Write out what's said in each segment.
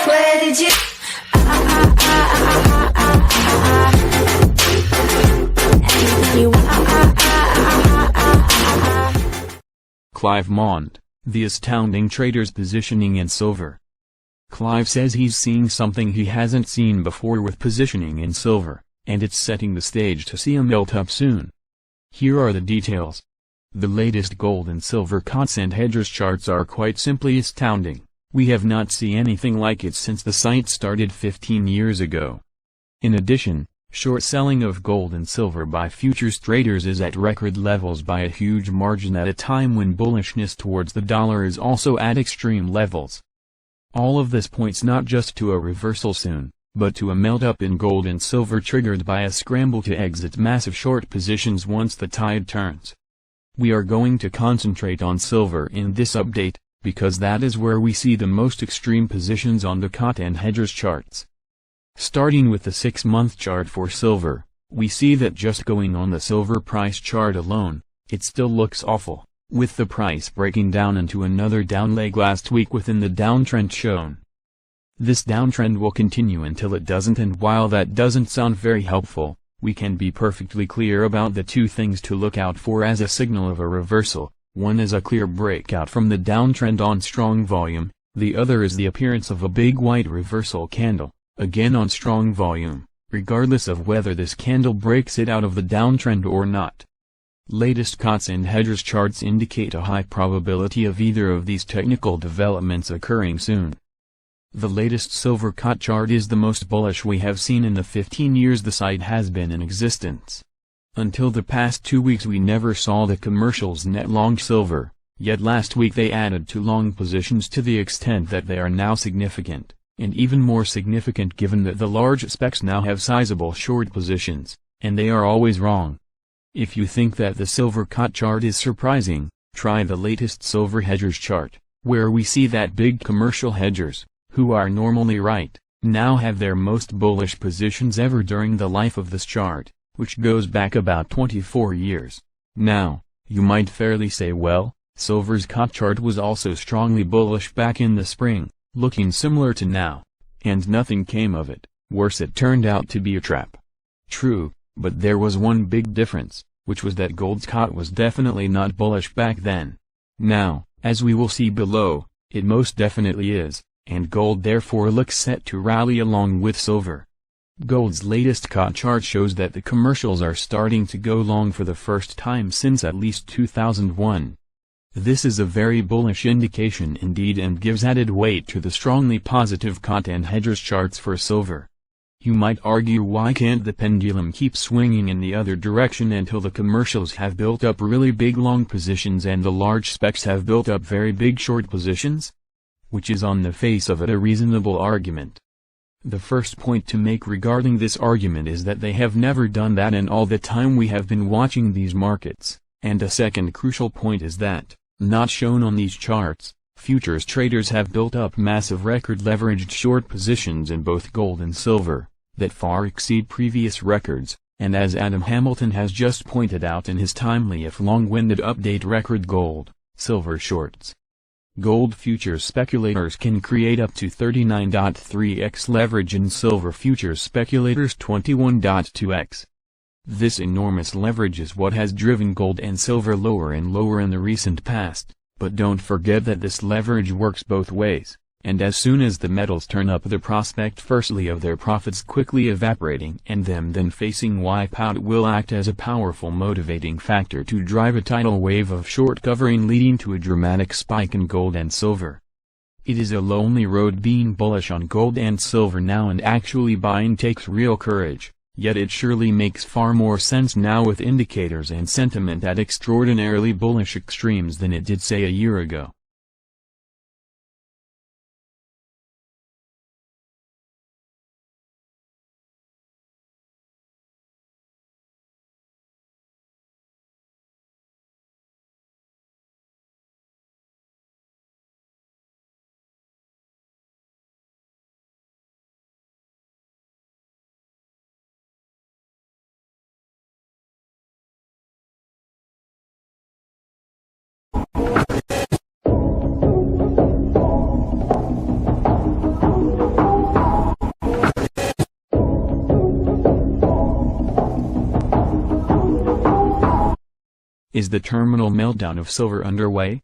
Where did you? Clive Maund, the astounding trader's positioning in silver. Clive says he's seeing something he hasn't seen before with positioning in silver, and it's setting the stage to see a melt up soon. Here are the details. The latest gold and silver cots and hedgers charts are quite simply astounding. We have not seen anything like it since the site started 15 years ago. In addition, short selling of gold and silver by futures traders is at record levels by a huge margin at a time when bullishness towards the dollar is also at extreme levels. All of this points not just to a reversal soon, but to a melt-up in gold and silver triggered by a scramble to exit massive short positions once the tide turns. We are going to concentrate on silver in this update, because that is where we see the most extreme positions on the cot and hedgers charts. Starting with the 6-month chart for silver, we see that just going on the silver price chart alone, it still looks awful, with the price breaking down into another down leg last week within the downtrend shown. This downtrend will continue until it doesn't, and while that doesn't sound very helpful, we can be perfectly clear about the two things to look out for as a signal of a reversal. One is a clear breakout from the downtrend on strong volume, the other is the appearance of a big white reversal candle, again on strong volume, regardless of whether this candle breaks it out of the downtrend or not. Latest cots and hedgers charts indicate a high probability of either of these technical developments occurring soon. The latest silver cot chart is the most bullish we have seen in the 15 years the site has been in existence. Until the past 2 weeks we never saw the commercials net long silver, yet last week they added 2 long positions to the extent that they are now significant, and even more significant given that the large specs now have sizable short positions, and they are always wrong. If you think that the silver cot chart is surprising, try the latest silver hedgers chart, where we see that big commercial hedgers, who are normally right, now have their most bullish positions ever during the life of this chart, which goes back about 24 years. Now, you might fairly say, well, silver's cot chart was also strongly bullish back in the spring, looking similar to now, and nothing came of it. Worse, it turned out to be a trap. True, but there was one big difference, which was that gold's cot was definitely not bullish back then. Now, as we will see below, it most definitely is, and gold therefore looks set to rally along with silver. Gold's latest cot chart shows that the commercials are starting to go long for the first time since at least 2001. This is a very bullish indication indeed and gives added weight to the strongly positive cot and hedgers charts for silver. You might argue, why can't the pendulum keep swinging in the other direction until the commercials have built up really big long positions and the large specs have built up very big short positions? Which is on the face of it a reasonable argument. The first point to make regarding this argument is that they have never done that in all the time we have been watching these markets, and a second crucial point is that, not shown on these charts, futures traders have built up massive record leveraged short positions in both gold and silver, that far exceed previous records, and as Adam Hamilton has just pointed out in his timely if long-winded update, record gold, silver shorts. Gold futures speculators can create up to 39.3x leverage and silver futures speculators 21.2x. This enormous leverage is what has driven gold and silver lower and lower in the recent past, but don't forget that this leverage works both ways, and as soon as the metals turn up, the prospect firstly of their profits quickly evaporating and them then facing wipeout will act as a powerful motivating factor to drive a tidal wave of short covering, leading to a dramatic spike in gold and silver. It is a lonely road being bullish on gold and silver now, and actually buying takes real courage, yet it surely makes far more sense now with indicators and sentiment at extraordinarily bullish extremes than it did say a year ago. Is the terminal meltdown of silver underway?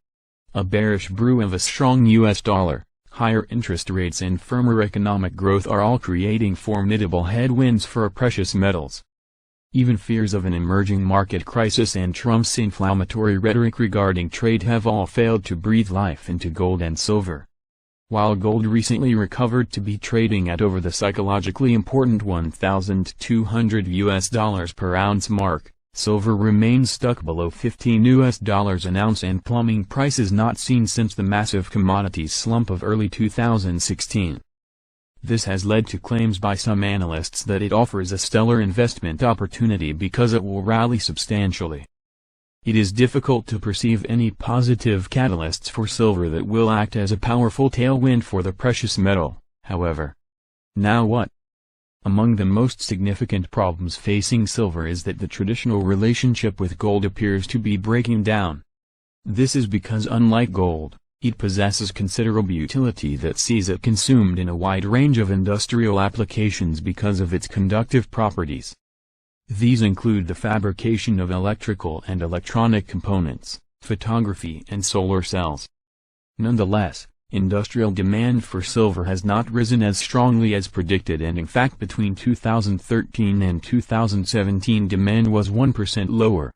A bearish brew of a strong US dollar, higher interest rates and firmer economic growth are all creating formidable headwinds for precious metals. Even fears of an emerging market crisis and Trump's inflammatory rhetoric regarding trade have all failed to breathe life into gold and silver. While gold recently recovered to be trading at over the psychologically important $1,200 per ounce mark, silver remains stuck below $15 an ounce and plumbing prices not seen since the massive commodities slump of early 2016. This has led to claims by some analysts that it offers a stellar investment opportunity because it will rally substantially. It is difficult to perceive any positive catalysts for silver that will act as a powerful tailwind for the precious metal, however. Now what? Among the most significant problems facing silver is that the traditional relationship with gold appears to be breaking down. This is because unlike gold, it possesses considerable utility that sees it consumed in a wide range of industrial applications because of its conductive properties. These include the fabrication of electrical and electronic components, photography and solar cells. Nonetheless, industrial demand for silver has not risen as strongly as predicted, and in fact between 2013 and 2017 demand was 1% lower.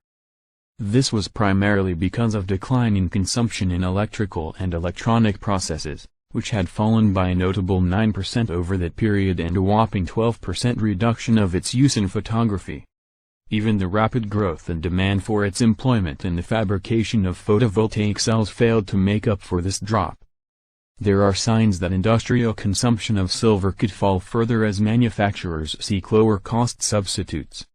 This was primarily because of declining consumption in electrical and electronic processes, which had fallen by a notable 9% over that period and a whopping 12% reduction of its use in photography. Even the rapid growth and demand for its employment in the fabrication of photovoltaic cells failed to make up for this drop. There are signs that industrial consumption of silver could fall further as manufacturers seek lower-cost substitutes.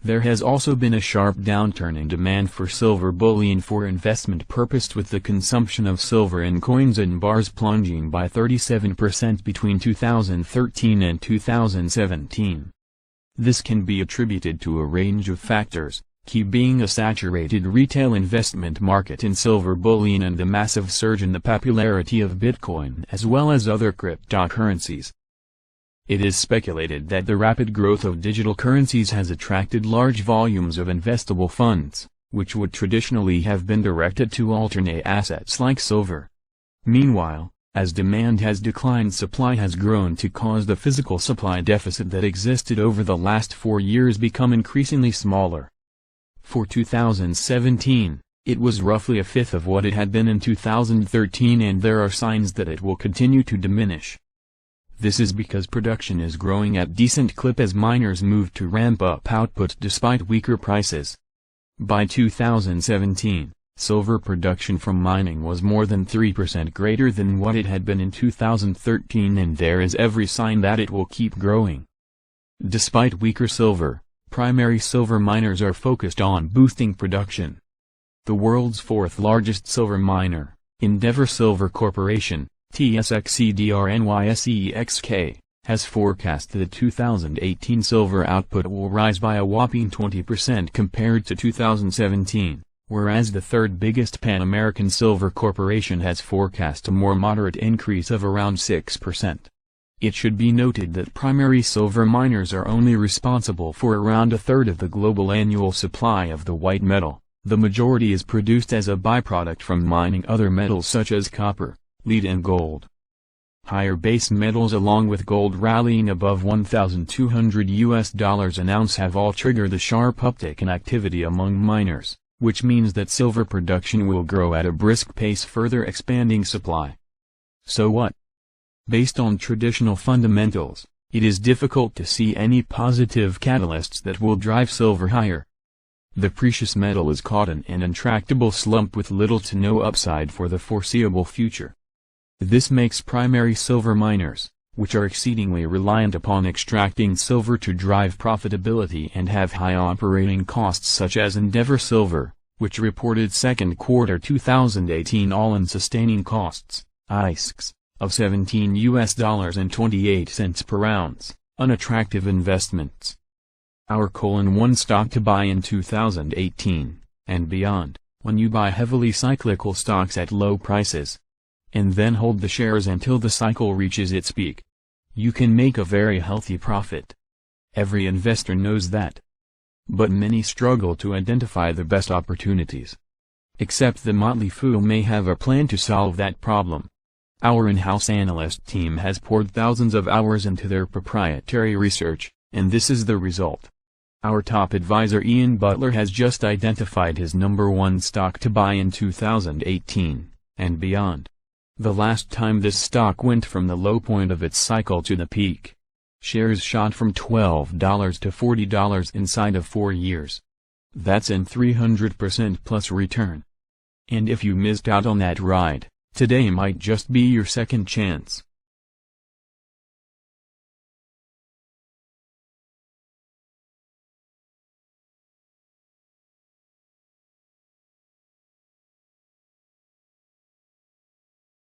There has also been a sharp downturn in demand for silver bullion for investment purposes, with the consumption of silver in coins and bars plunging by 37% between 2013 and 2017. This can be attributed to a range of factors, key being a saturated retail investment market in silver bullion and the massive surge in the popularity of Bitcoin as well as other cryptocurrencies. It is speculated that the rapid growth of digital currencies has attracted large volumes of investable funds, which would traditionally have been directed to alternate assets like silver. Meanwhile, as demand has declined, supply has grown to cause the physical supply deficit that existed over the last 4 years become increasingly smaller. For 2017, it was roughly a fifth of what it had been in 2013, and there are signs that it will continue to diminish. This is because production is growing at decent clip as miners move to ramp up output despite weaker prices. By 2017, silver production from mining was more than 3% greater than what it had been in 2013, and there is every sign that it will keep growing. Despite weaker silver, primary silver miners are focused on boosting production. The world's fourth largest silver miner, Endeavor Silver Corporation, TSXCDRNYSEXK, has forecast that 2018 silver output will rise by a whopping 20% compared to 2017, whereas the third biggest Pan American Silver Corporation has forecast a more moderate increase of around 6%. It should be noted that primary silver miners are only responsible for around a third of the global annual supply of the white metal. The majority is produced as a byproduct from mining other metals such as copper, lead and gold. Higher base metals along with gold rallying above $1,200 an ounce have all triggered the sharp uptick in activity among miners, which means that silver production will grow at a brisk pace, further expanding supply. So what? Based on traditional fundamentals, it is difficult to see any positive catalysts that will drive silver higher. The precious metal is caught in an intractable slump with little to no upside for the foreseeable future. This makes primary silver miners, which are exceedingly reliant upon extracting silver to drive profitability and have high operating costs, such as Endeavor Silver, which reported second quarter 2018 all-in sustaining costs, AISCs, of $17.28 per ounce, unattractive investments. Our one stock to buy in 2018, and beyond, when you buy heavily cyclical stocks at low prices, and then hold the shares until the cycle reaches its peak. You can make a very healthy profit. Every investor knows that. but many struggle to identify the best opportunities. Except the motley fool may have a plan to solve that problem. Our in-house analyst team has poured thousands of hours into their proprietary research, and this is the result. Our top advisor Ian Butler has just identified his number one stock to buy in 2018, and beyond. The last time this stock went from the low point of its cycle to the peak, shares shot from $12 to $40 inside of 4 years. That's an 300% plus return. And if you missed out on that ride, today might just be your second chance.